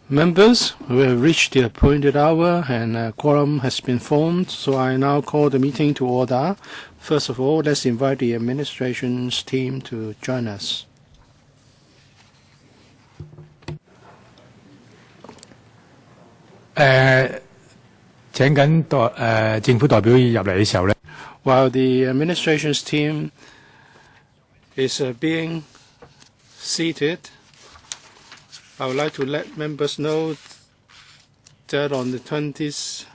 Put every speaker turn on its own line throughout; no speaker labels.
Members, we have reached the appointed hour and a quorum has been formed, so I now call the meeting to order. First of all, let's invite the administration's team to join us. While the administration's team is being seated, I would like to let members know that on the 10th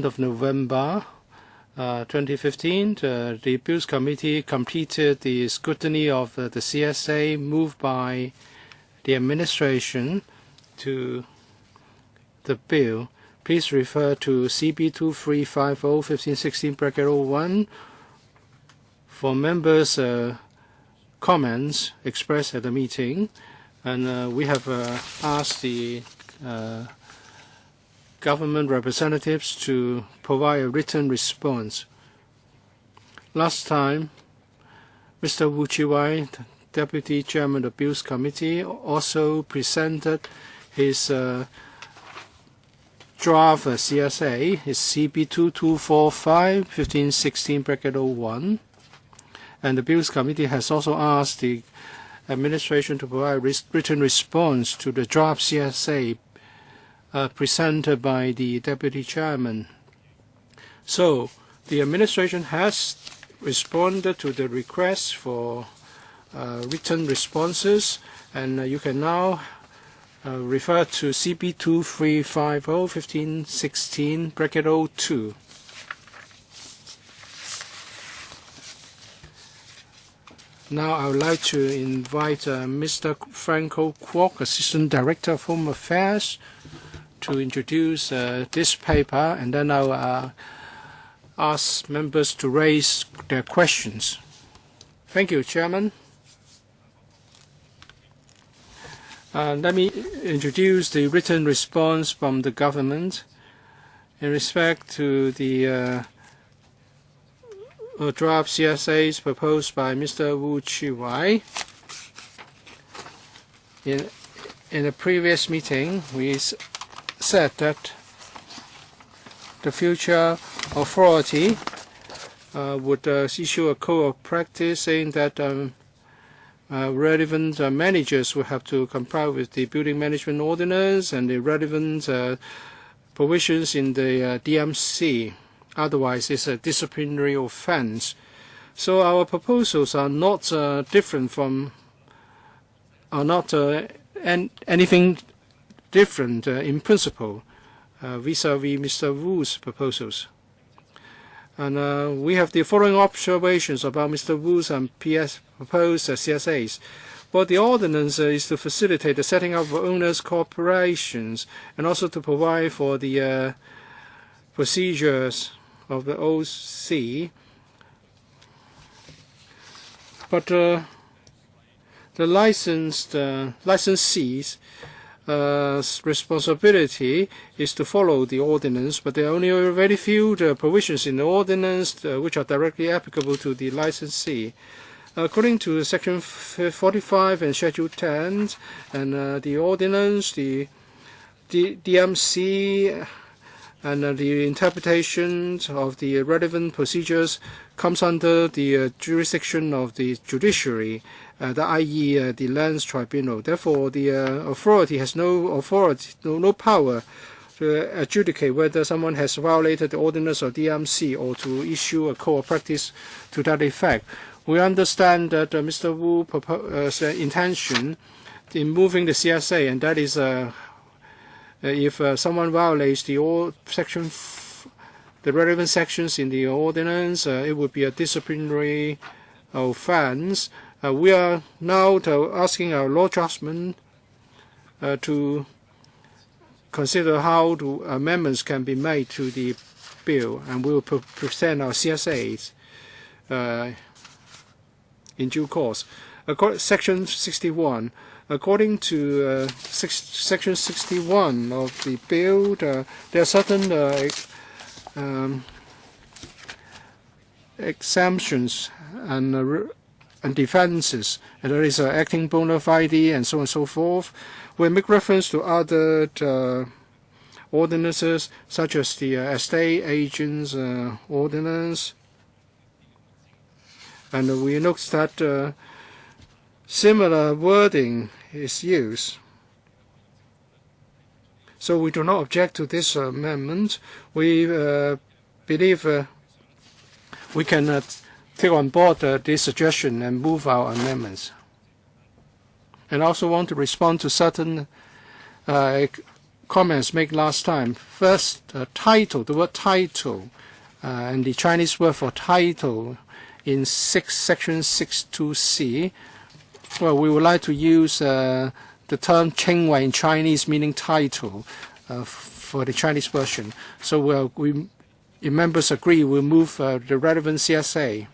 of November 2015, the Bills Committee completed the scrutiny of the CSA moved by the administration to the bill. Please refer to CB 2350-1516-01 for members' comments expressed at the meeting. And we have asked the government representatives to provide a written response. Last time, Mr. Wu Chi-wai, Deputy Chairman of the Bills Committee, also presented his draft CSA, his CB 2245-1516-01. And the Bills Committee has also asked the administration to provide written response to the draft CSA presented by the Deputy Chairman. So the administration has responded to the request for written responses, and you can now refer to CB 2350-1516-02. Now I would like to invite Mr. Franco Kwok, Assistant Director of Home Affairs, to introduce this paper, and then I'll ask members to raise their questions. Thank you, Chairman. Let me introduce the written response from the government in respect to the draft CSAs proposed by Mr. Wu Chi-wai. In a previous meeting, we said that the future authority would issue a code of practice saying that relevant managers will have to comply with the building management ordinance and the relevant provisions in the DMC. Otherwise, it's a disciplinary offense. So our proposals are not different from, anything different in principle vis-à-vis Mr. Wu's proposals. And we have the following observations about Mr. Wu's and PS proposed CSAs. But the ordinance is to facilitate the setting up of owners' corporations and also to provide for the procedures of the OC. But the licensees' responsibility is to follow the ordinance, but there are only very few provisions in the ordinance which are directly applicable to the licensee. According to Section 45 and Schedule 10 and the ordinance, the DMC and the interpretation of the relevant procedures comes under the jurisdiction of the judiciary, i.e. the Lands Tribunal. Therefore, the authority has no power to adjudicate whether someone has violated the ordinance of DMC or to issue a code of practice to that effect. We understand that Mr. Wu's intention in moving the CSA, and that is if someone violates the relevant sections in the ordinance, it would be a disciplinary offense. We are now asking our law draftsmen to consider how amendments can be made to the bill, and we will present our CSAs in due course. Section 61. According to Section 61 of the bill, there are certain exemptions and and defenses, and there is acting bona fide and so on and so forth. We make reference to other ordinances, such as the estate agents ordinance, and we note that similar wording is used. So we do not object to this amendment. We believe we can take on board this suggestion and move our amendments. And I also want to respond to certain comments made last time. First, title, the word title, and the Chinese word for title in section 62C. Well, we would like to use the term 称谓 in Chinese, meaning title, for the Chinese version. So if members agree, we'll move the relevant CSA.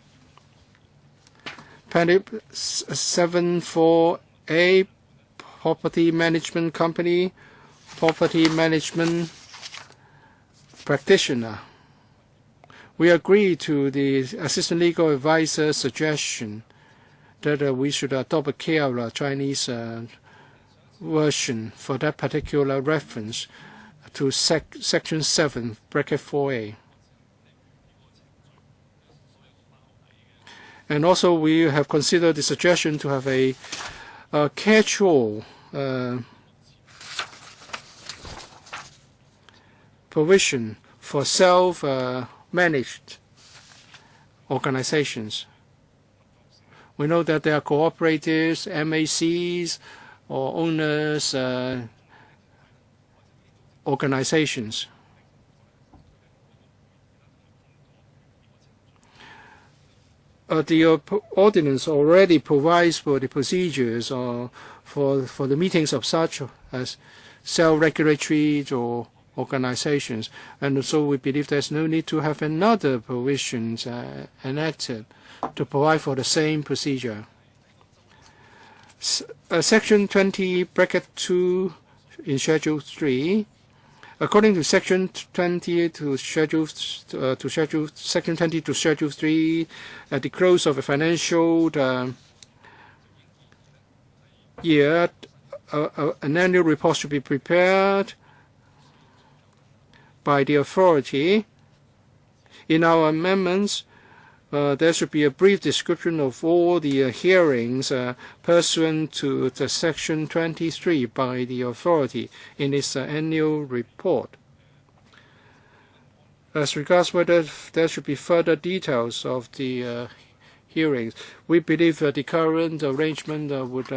Paragraph 74A, property management company, property management practitioner. We agree to the assistant legal advisor's suggestion that we should adopt a KL Chinese version for that particular reference to section 7, bracket 4A. And also we have considered the suggestion to have a catch-all provision for self-managed organizations. We know that there are cooperatives, MACs, or owners organizations. The ordinance already provides for the procedures for the meetings of such as self-regulatory or organizations, and so we believe there's no need to have another provisions enacted to provide for the same procedure. Section 20, bracket 2 in Schedule 3. According to Section 20 to Section 20 to Schedule 3, at the close of a financial year, an annual report should be prepared by the authority. In our amendments, there should be a brief description of all the hearings pursuant to the Section 23 by the authority in its annual report. As regards whether there should be further details of the hearings, we believe the current arrangement would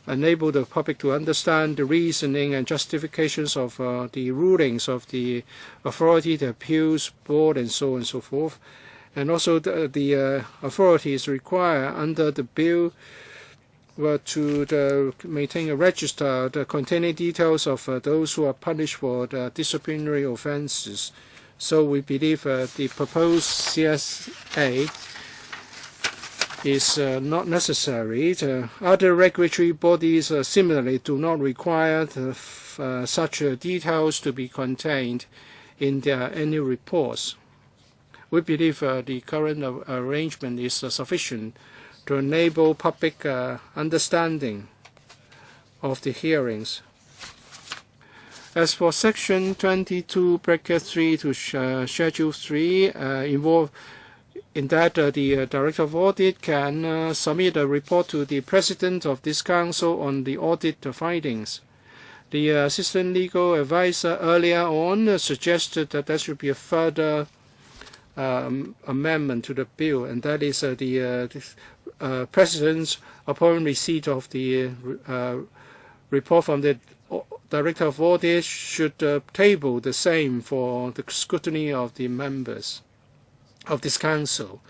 enable the public to understand the reasoning and justifications of the rulings of the authority, the appeals board, and so on and so forth. And also the authorities require under the bill to maintain a register containing details of those who are punished for the disciplinary offenses. So we believe the proposed CSA is not necessary. Other regulatory bodies similarly do not require such details to be contained in their annual reports. We believe the current arrangement is sufficient to enable public understanding of the hearings. As for Section 22, bracket 3 to Schedule 3, involved in that the Director of Audit can submit a report to the President of this Council on the audit findings. The Assistant Legal Advisor earlier on suggested that there should be a further amendment to the bill, and that is the President, upon receipt of the report from the Director of Audit, should table the same for the scrutiny of the members of this Council.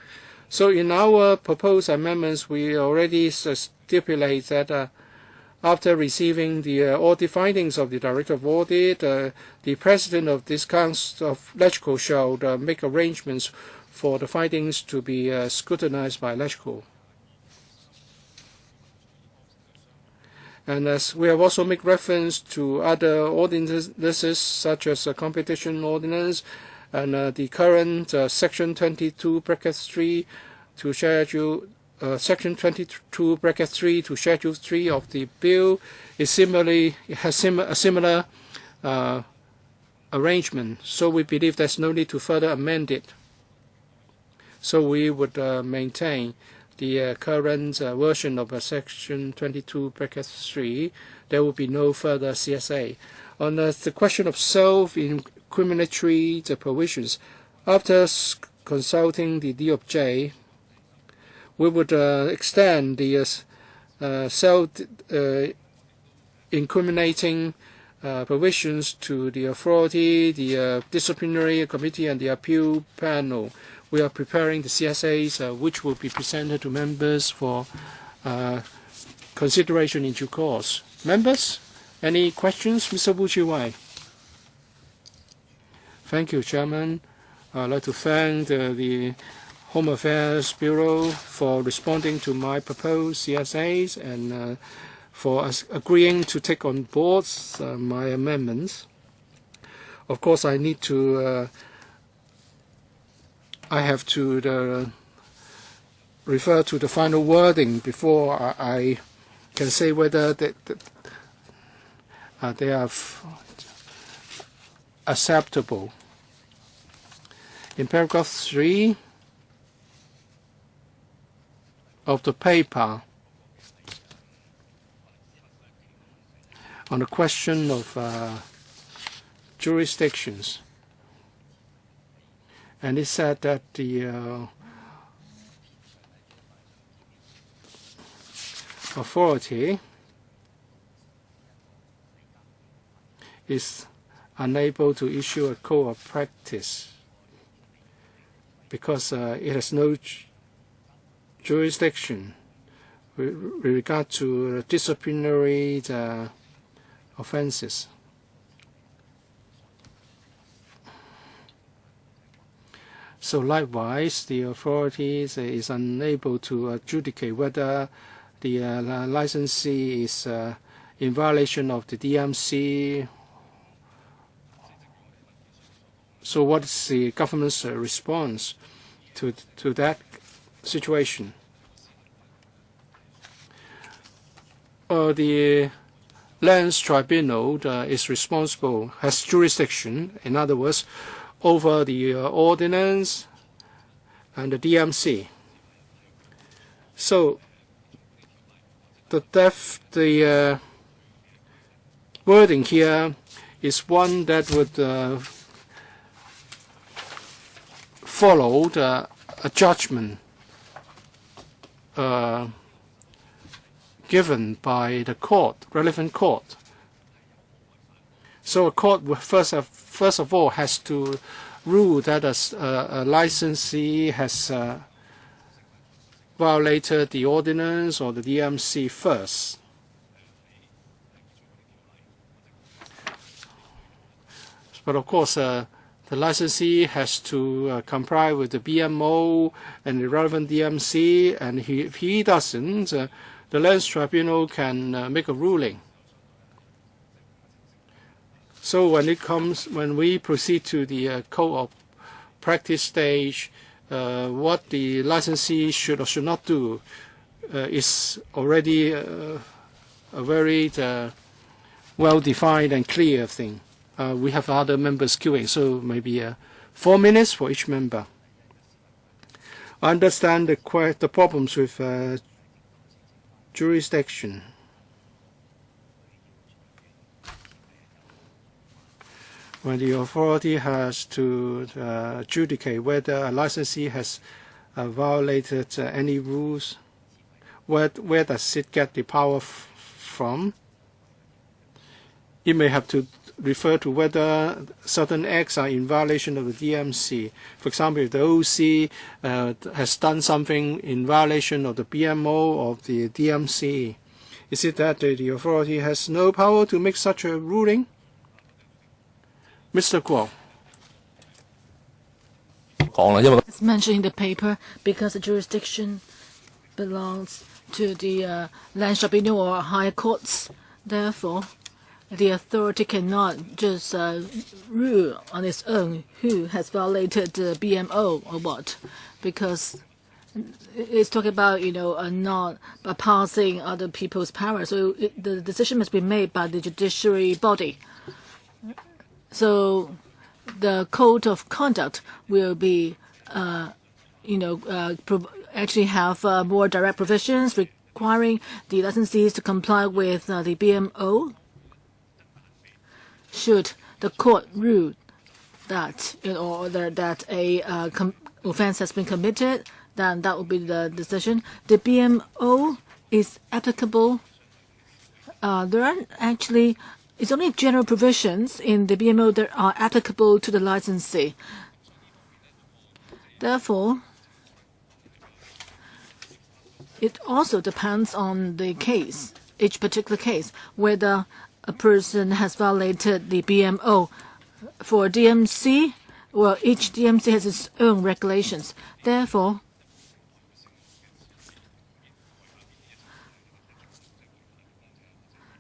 So in our proposed amendments, we already stipulate that after receiving the audit findings of the Director of Audit, the President of this Council of LegCo shall make arrangements for the findings to be scrutinized by LegCo. And as we have also made reference to other ordinances such as competition ordinance and the current Section 22, bracket 3 to Schedule Section 22(3) to Schedule 3 of the bill is has a similar arrangement. So we believe there's no need to further amend it. So we would maintain the current version of Section 22(3). There will be no further CSA. On the question of self-incriminatory provisions, after consulting the DOJ, we would extend the self-incriminating provisions to the authority, the disciplinary committee, and the appeal panel. We are preparing the CSAs, which will be presented to members for consideration in due course. Members, any questions? Mr. WU Chi-wai. Thank you, Chairman. I'd like to thank the Home Affairs Bureau for responding to my proposed CSAs and for us agreeing to take on board my amendments. Of course, I need to I have to refer to the final wording before I can say whether they are acceptable. In paragraph 3 of the paper, on the question of jurisdictions, and it said that the authority is unable to issue a code of practice because it has no jurisdiction with regard to disciplinary offenses. So likewise, the authority is unable to adjudicate whether the licensee is in violation of the DMC. So what is the government's response to that situation? The Lands Tribunal is responsible, has jurisdiction, in other words, over the ordinance and the DMC. So the wording here is one that would follow a judgment given by the court, relevant court. So a court will first of all has to rule that a licensee has violated the ordinance or the DMC first. But of course, the licensee has to comply with the BMO and the relevant DMC, and if he doesn't, the Lands Tribunal can make a ruling. So when we proceed to the code of practice stage, what the licensee should or should not do is already a very well-defined and clear thing. We have other members queuing, so maybe 4 minutes for each member. I understand the problems with jurisdiction. When the authority has to adjudicate whether a licensee has violated any rules, where does it get the power from? It may have to refer to whether certain acts are in violation of the DMC. For example, if the OC has done something in violation of the BMO of the DMC, is it that the authority has no power to make such a ruling? Mr. Guo.
It's mentioned in the paper because the jurisdiction belongs to the Lands Tribunal or higher courts. Therefore, the authority cannot just rule on its own who has violated the BMO or what, because it's talking about, not passing other people's power. So the decision must be made by the judiciary body. So the code of conduct will be, actually have more direct provisions requiring the licensees to comply with the BMO. Should the court rule that that a offense has been committed, then that will be the decision. The BMO is applicable. There aren't actually. It's only general provisions in the BMO that are applicable to the licensee. Therefore, it also depends on the case, each particular case, whether a person has violated the BMO. For DMC, well, each DMC has its own regulations. Therefore,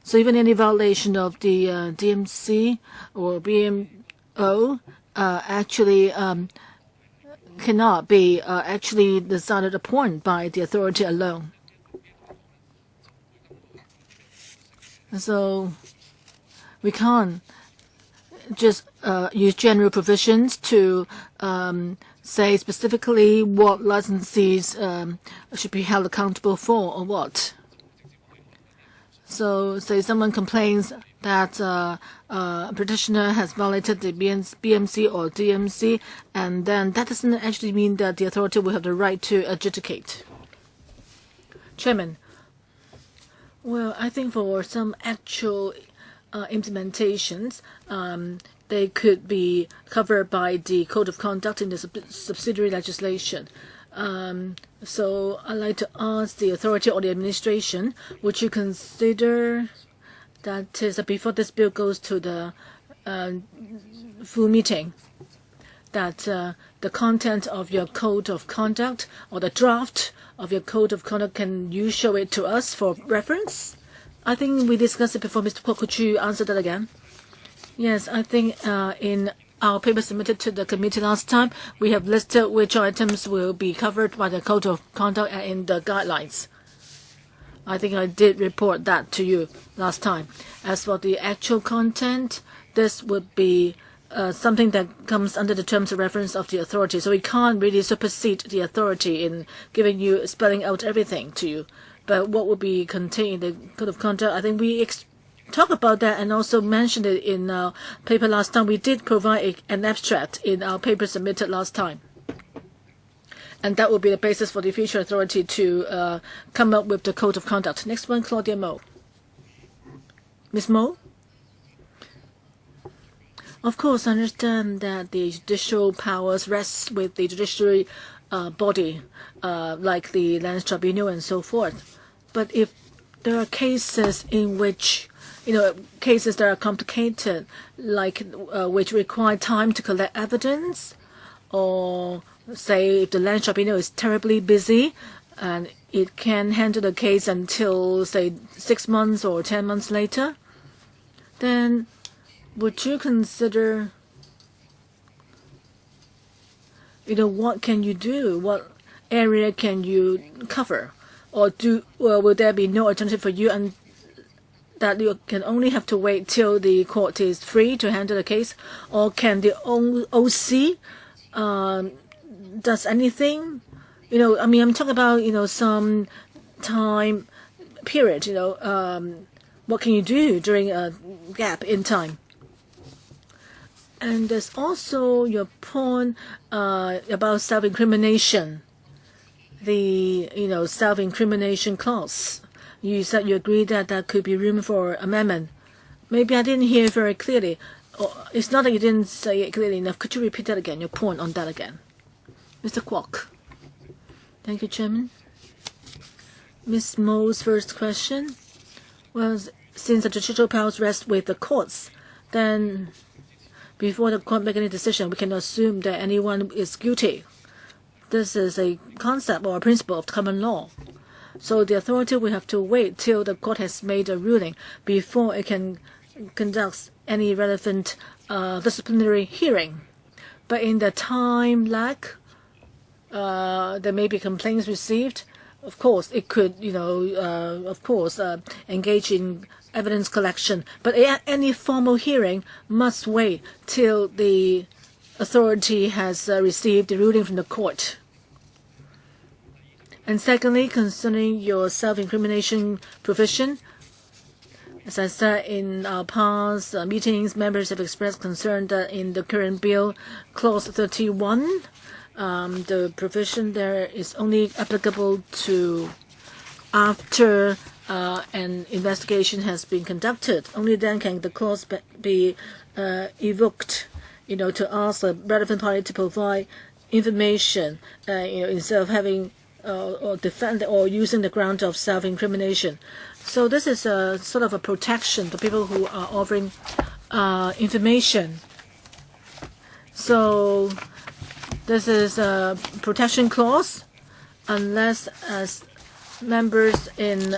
so even any violation of the DMC or BMO actually cannot be actually decided upon by the authority alone. So we can't just use general provisions to say specifically what licensees should be held accountable for or what. So, say someone complains that a petitioner has violated the BMC or DMC, and then that doesn't actually mean that the authority will have the right to adjudicate. Chairman, well, I think for some actual implementations, they could be covered by the Code of Conduct in the subsidiary legislation. So I'd like to ask the authority or the administration, would you consider that is before this bill goes to the full meeting, that the content of your Code of Conduct or the draft of your Code of Conduct, can you show it to us for reference? I think we discussed it before. Mr. Kwok, could you answer that again? Yes, I think in our paper submitted to the committee last time, we have listed which items will be covered by the Code of Conduct and in the guidelines. I think I did report that to you last time. As for the actual content, this would be something that comes under the terms of reference of the authority. So we can't really supersede the authority in giving you, spelling out everything to you. But what will be contained in the Code of Conduct, I think we talk about that and also mentioned it in our paper last time. We did provide an abstract in our paper submitted last time. And that will be the basis for the future authority to come up with the Code of Conduct. Next one, Claudia Mo. Ms. Mo? Of course, I understand that the judicial powers rest with the judiciary body, like the Lands Tribunal and so forth. But if there are cases in which cases that are complicated, like which require time to collect evidence, or say if the Land Tribunal is terribly busy and it can handle the case until, say, 6 months or 10 months later, then would you consider, what can you do? What area can you cover? Or will there be no alternative for you, and that you can only have to wait till the court is free to handle the case? Or can the OC does anything? I'm talking about, some time period, what can you do during a gap in time? And there's also your point about self-incrimination, the, self-incrimination clause. You said you agree that there could be room for amendment. Maybe I didn't hear very clearly. It's not that you didn't say it clearly enough. Could you repeat that again, your point on that again? Mr. Kwok. Thank you, Chairman. Ms. Mo's first question. Well, since the judicial powers rest with the courts, then before the court make any decision, we can assume that anyone is guilty. This is a concept or a principle of common law. So the authority will have to wait till the court has made a ruling before it can conduct any relevant disciplinary hearing. But in the time lag, there may be complaints received. Of course, it could, engage in evidence collection. But any formal hearing must wait till the authority has received the ruling from the court. And secondly, concerning your self-incrimination provision, as I said in our past meetings, members have expressed concern that in the current bill, Clause 31, the provision there is only applicable to after an investigation has been conducted. Only then can the clause be evoked, to ask the relevant party to provide information, instead of having or defend or using the ground of self-incrimination. So this is a sort of a protection for people who are offering information. So this is a protection clause, unless as members in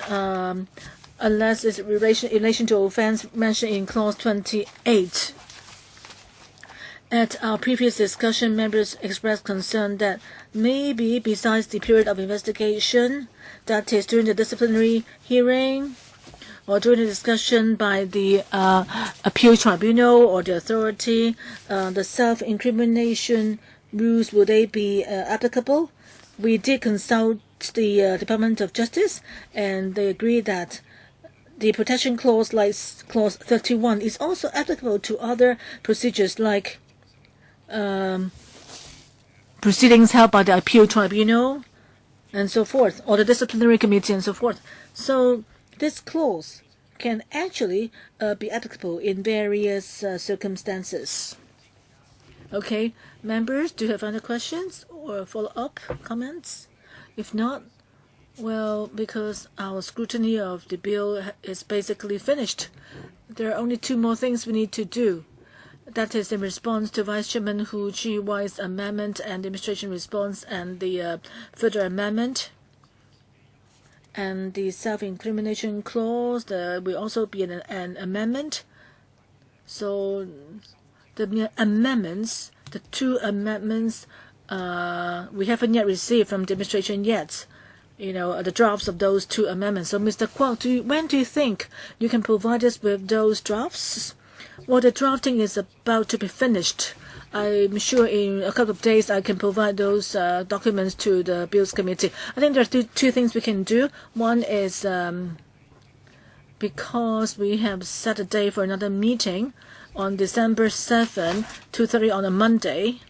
unless it's in relation to offense mentioned in clause 28. At our previous discussion, members expressed concern that maybe besides the period of investigation, that is during the disciplinary hearing or during the discussion by the appeal tribunal or the authority, the self-incrimination rules, will they be applicable? We did consult the Department of Justice, and they agreed that the protection clause, like clause 31, is also applicable to other procedures like proceedings held by the appeal tribunal and so forth, or the disciplinary committee and so forth. So this clause can actually be applicable in various circumstances. Okay, members, do you have other questions or follow-up comments? If not, well, because our scrutiny of the bill is basically finished, there are only two more things we need to do. That is in response to Vice Chairman Hu Chi-wai's amendment and administration response and the further amendment. And the self-incrimination clause, there will also be an amendment. So the amendments, the two amendments, we haven't yet received from the administration yet, the drafts of those two amendments. So Mr. Kwok, when do you think you can provide us with those drafts? Well, the drafting is about to be finished. I'm sure in a couple of days I can provide those documents to the Bills Committee. I think there are two things we can do. One is because we have set a day for another meeting on December 7, 2:30 on a Monday.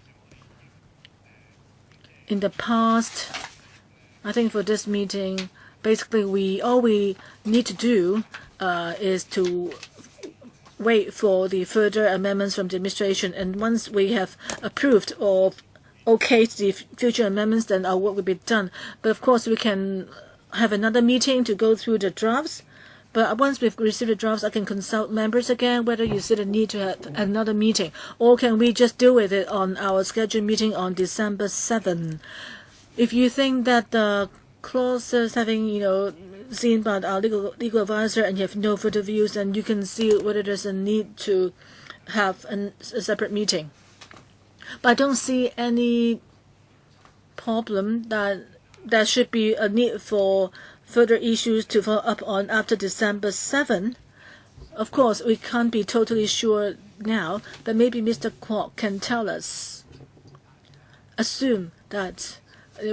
In the past, I think for this meeting, basically all we need to do is to wait for the further amendments from the administration, and once we have approved or okayed the future amendments, then our work will be done. But of course, we can have another meeting to go through the drafts. But once we've received the drafts, I can consult members again whether you see the need to have another meeting, or can we just deal with it on our scheduled meeting on December 7. If you think that the clauses having, seen by our legal advisor and you have no further views, then you can see whether there's a need to have a separate meeting. But I don't see any problem that there should be a need for further issues to follow up on after December 7. Of course, we can't be totally sure now, but maybe Mr. Kwok can tell us. Assume that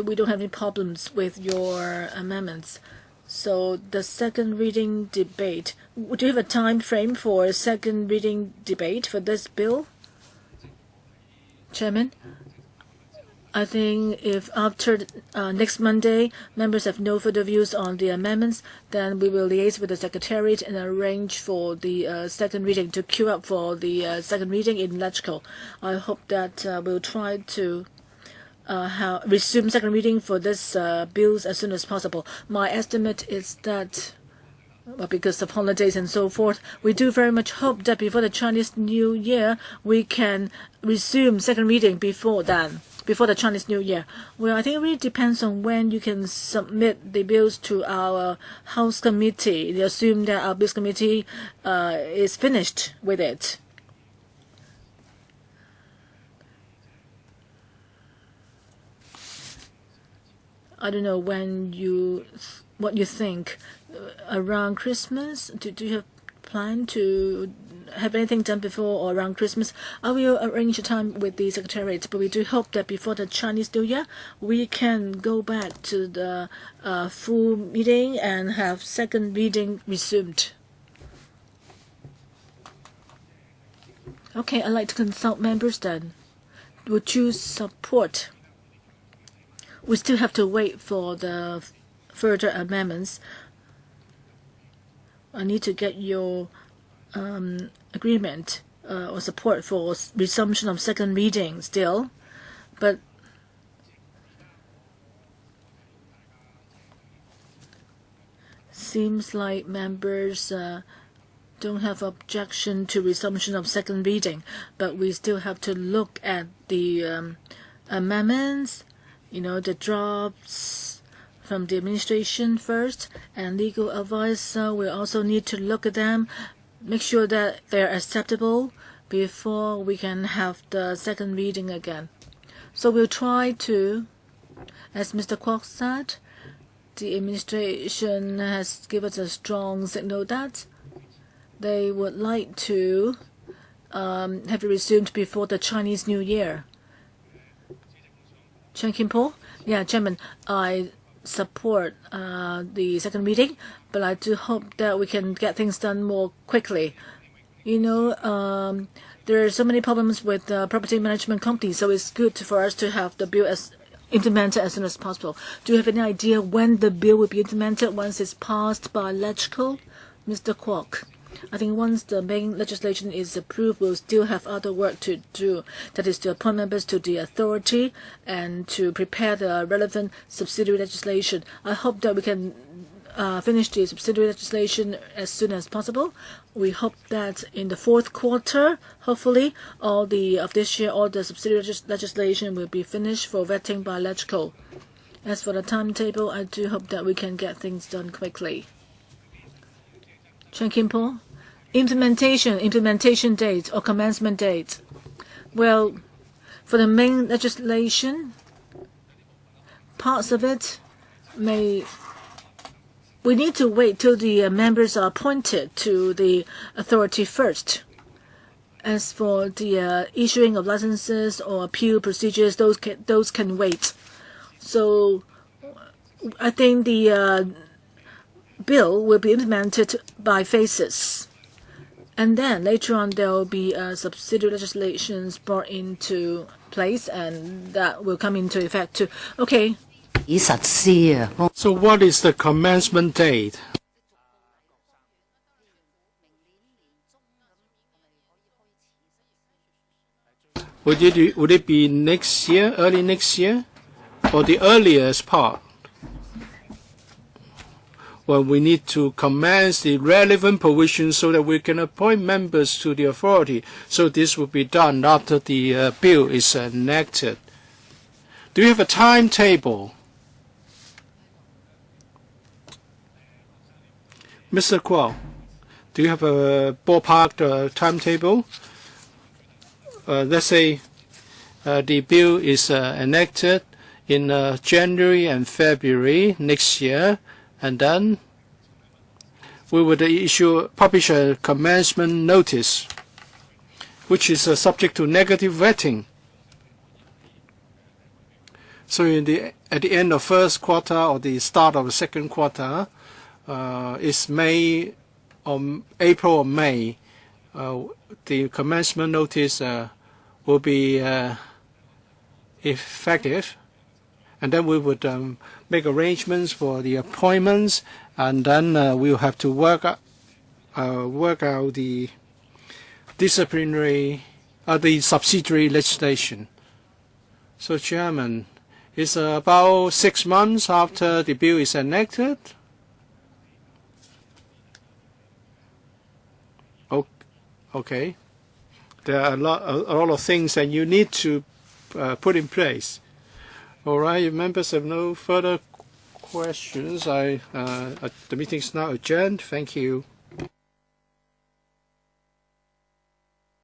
we don't have any problems with your amendments. So the second reading debate, do you have a time frame for a second reading debate for this bill? Chairman, I think if after next Monday members have no further views on the amendments, then we will liaise with the Secretariat and arrange for the second reading to queue up for the second reading in LegCo. I hope that we'll try to resume second reading for this bills as soon as possible. My estimate is that, because of holidays and so forth, we do very much hope that before the Chinese New Year we can resume second reading before the Chinese New Year. Well, I think it really depends on when you can submit the bills to our House Committee. They assume that our Bills Committee is finished with it. I don't know what you think. Around Christmas, do you have plan to have anything done before or around Christmas? I will arrange a time with the Secretariat, but we do hope that before the Chinese New Year, we can go back to the full meeting and have second reading resumed. Okay, I'd like to consult members then. Would you support? We still have to wait for the further amendments. I need to get your agreement or support for resumption of second reading still, but seems like members don't have objection to resumption of second reading, but we still have to look at the amendments, the drafts from the administration first, and legal advisor will also need to look at them, make sure that they're acceptable before we can have the second reading again. So we'll try to, as Mr. Kwok said, the administration has given us a strong signal that they would like to have it resumed before the Chinese New Year. Chen Kim-po? Yeah, Chairman, I support the second reading, but I do hope that we can get things done more quickly. There are so many problems with property management companies, so it's good for us to have the bill implemented as soon as possible. Do you have any idea when the bill will be implemented once it's passed by LegCo? Mr. Kwok. I think once the main legislation is approved, we'll still have other work to do. That is to appoint members to the authority and to prepare the relevant subsidiary legislation. I hope that we can finish the subsidiary legislation as soon as possible. We hope that in the fourth quarter, hopefully, of this year, all the subsidiary legislation will be finished for vetting by LegCo. As for the timetable, I do hope that we can get things done quickly. Chen Kim-po? Implementation date or commencement date. Well, for the main legislation, parts of it we need to wait till the members are appointed to the authority first. As for the issuing of licenses or appeal procedures, those can wait. So I think the bill will be implemented by phases. And then later on there will be subsidiary legislations brought into place, and that will come into effect too. Okay.
So what is the commencement date? Would it be next year, early next year, or the earliest part? Well, we need to commence the relevant provisions so that we can appoint members to the authority. So this will be done after the bill is enacted. Do you have a timetable? Mr. Kwok, do you have a ballpark timetable? Let's say the bill is enacted in January and February next year, and then we would publish a commencement notice, which is subject to negative vetting. So at the end of first quarter or the start of the second quarter, it's May or April or May, the commencement notice will be effective, and then we would make arrangements for the appointments, and then we'll have to work out the the subsidiary legislation. So, Chairman, it's about 6 months after the bill is enacted. Okay. There are a lot of things that you need to put in place. All right, if members have no further questions, the meeting is now adjourned. Thank you.